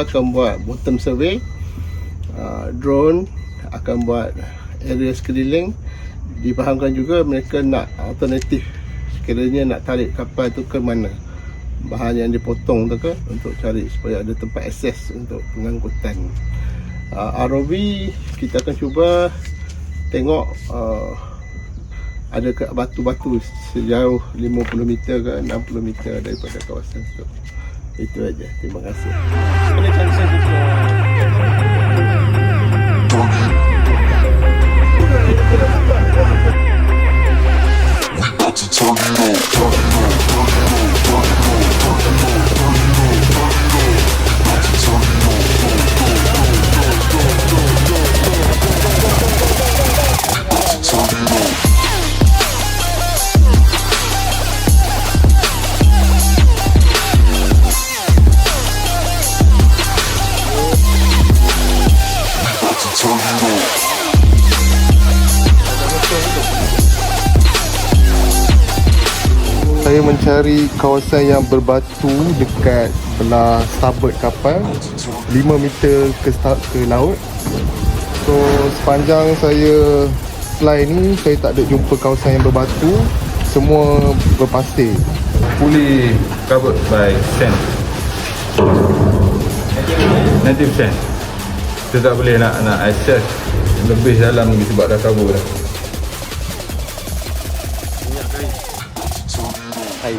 juga akan buat bottom survey, drone akan buat area sekeliling. Difahamkan juga mereka nak alternatif sekiranya nak tarik kapal tu ke mana, bahan yang dipotong tu ke, untuk cari supaya ada tempat akses untuk pengangkutan. ROV kita akan cuba tengok ada ke batu-batu sejauh 50 meter ke 60 meter daripada kawasan tu. Itu aja. Terima kasih. Saya mencari kawasan yang berbatu dekat belah starboard kapal 5 meter ke laut. So sepanjang saya fly ni, saya tak ada jumpa kawasan yang berbatu. Semua berpasir. Fully covered by sand. 90%. Kita tak boleh nak access lebih dalam lagi sebab dah cover dah. Air.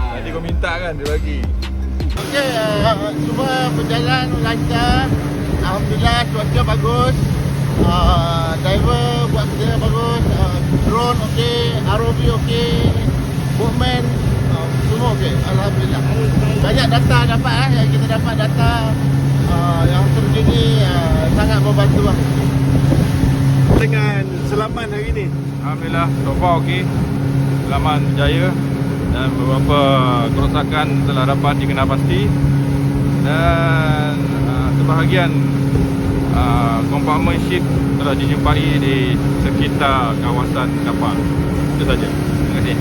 Tadi kau minta kan dia bagi. Okey, semua berjalan lancar. Alhamdulillah, cuaca bagus. Diver buat kerja bagus. Drone okey, ROV okey, boatman semua okey. Alhamdulillah. Banyak data dapat kita dapat data yang terjadi, sangat membantu lah. Dengan selamat hari ni. Alhamdulillah, so far okey. Selamat berjaya dan beberapa kerosakan telah dapat dikenal pasti, dan sebahagian compartment ship telah dijumpai di sekitar kawasan kapal. Itu saja. Terima kasih.